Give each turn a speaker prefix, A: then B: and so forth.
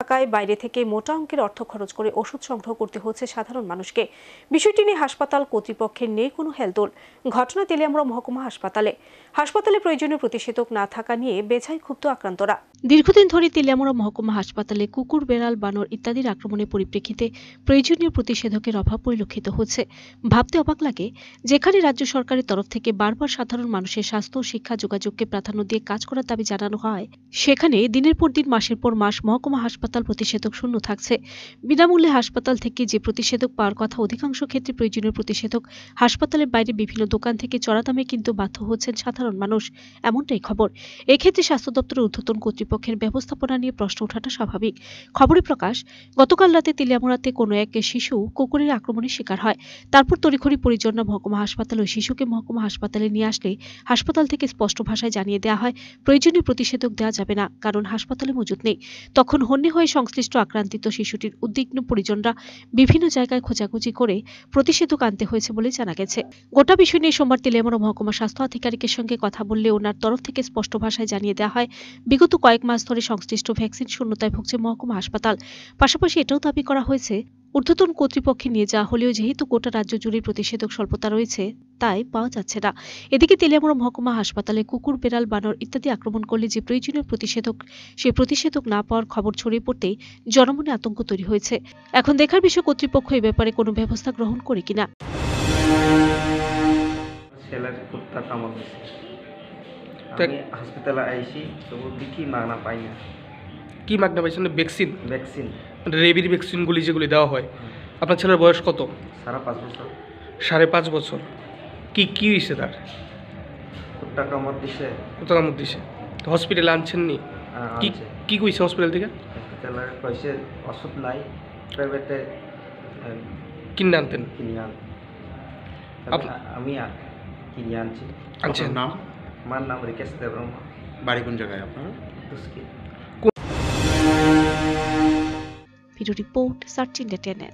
A: থাকায় বাইরে থেকে মোটা অঙ্কের অর্থ খরচ করে ওষুধ সংগ্রহ করতে হচ্ছে সাধারণ মানুষকে। বিষয়টি নিয়ে হাসপাতাল কর্তৃপক্ষের নেই কোনো হেলদোল। ঘটনা তেলিয়ামুড়া মহকুমা হাসপাতালে প্রয়োজনীয় প্রতিষেধক না থাকা নিয়ে বেজায় ক্ষুব্ধ আক্রান্তরা। দীর্ঘদিন ধরে তেলিয়ামুড়া মহকুমা হাসপাতালে কুকুর, বেড়াল, বানর ইত্যাদির আক্রমণের পরিপ্রেক্ষিতে প্রয়োজনীয় প্রতিষেধকের অভাব পরিলক্ষিত হচ্ছে। ভাবতে অবাক লাগে, যেখানে রাজ্য সরকারের তরফ থেকে বারবার সাধারণ মানুষের স্বাস্থ্য ও শিক্ষা যোগাযোগকে প্রাধান্য দিয়ে কাজ করার দাবি জানানো হয়, সেখানে দিনের পর দিন, মাসের পর মাস মহকুমা হাসপাতাল প্রতিষেধক শূন্য থাকছে। বিনামূল্যে হাসপাতাল থেকে যে প্রতিষেধক পাওয়ার কথা, অধিকাংশ ক্ষেত্রে প্রয়োজনীয় প্রতিষেধক হাসপাতালের বাইরে বিভিন্ন দোকান থেকে চড়া দামে কিনতে বাধ্য হচ্ছেন সাধারণ মানুষ, এমনটাই খবর। এক্ষেত্রে স্বাস্থ্য দপ্তরের ঊর্ধ্বতন কর্তৃপক্ষের ব্যবস্থাপনা নিয়ে প্রশ্ন ওঠাটা স্বাভাবিক। খবরে প্রকাশ, গতকাল রাতে তেলিয়ামুড়াতে কোনো এক শিশু কুকুরের আক্রমণের শিকার হয়। তারপর তড়িঘড়ি পরিজনরা মহকুমা হাসপাতাল ওই শিশুকে মহকুমা হাসপাতালে নিয়ে আসলে হাসপাতাল থেকে স্পষ্ট ভাষায় জানিয়ে দেওয়া হয়, প্রয়োজনীয় প্রতিষেধক দেওয়া যাবে না, কারণ হাসপাতালে মজুদ নেই। তখন হন্যে হয়ে সংশ্লিষ্ট আক্রান্তিত শিশুটির উদ্বিগ্ন পরিজনরা বিভিন্ন জায়গায় খোঁজাখুঁজি করে প্রতিষেধক আনতে হয়েছে বলে জানা গেছে। গোটা বিষয় নিয়ে সোমবার তেলিয়ামুড়া মহকুমা স্বাস্থ্য আধিকারিকের সঙ্গে কথা বললে ওনার তরফ থেকে স্পষ্ট ভাষায় জানিয়ে দেওয়া হয়, বিগত কয়েক মাস ধরে সংশ্লিষ্ট ভ্যাকসিন শূন্যতায় ভুগছে মহকুমা হাসপাতাল। পাশাপাশি এটাও দাবি করা হয়েছে, ঊর্ধ্বতন কর্তৃপক্ষে নিয়ে যাওয়া হলেও যেহেতু গোটা রাজ্য জুড়ে প্রতিষেধক স্বল্পতা রয়েছে, তাই পাওয়া যাচ্ছে না। এদিকে তেলিয়ামুড়া মহকুমা হাসপাতালে কুকুর, বেড়াল, বানর ইত্যাদি আক্রমণ করলে যে প্রয়োজনীয় প্রতিষেধক, সেই প্রতিষেধক না পাওয়ার খবর ছড়িয়ে পড়তেই জনমনে আতঙ্ক তৈরি হয়েছে। এখন দেখার বিষয় কর্তৃপক্ষ এ ব্যাপারে কোনো ব্যবস্থা গ্রহণ করে কিনা।
B: হাসপাতালে আইসি তবু দেখি মাগনা পাই না।
C: কি মাগনা পাইছেন? ভ্যাকসিন?
B: ভ্যাকসিন,
C: রেবির ভ্যাকসিনগুলি যেগুলি দেওয়া হয়। আপনার ছেলের বয়স কত?
B: 5.5 বছর।
C: 5.5 বছর। কি হয়েছে তার?
B: কুত্তা কামড় দিছে।
C: কত কামড় দিছে? হসপিটালে আনছেননি? কি কইছে হসপিটাল থেকে?
B: হসপিটালে কইছে ওষুধ নাই, প্রাইভেটে
C: কিনে আনতেন।
B: আমি কিনে আনছি।
C: আনছেন?
D: নাম?
B: আমার নাম রিকেশ দেববর্মা।
D: বাড়ি কোন জায়গায় আপনার?
B: দুষ্কি।
A: Video report search India.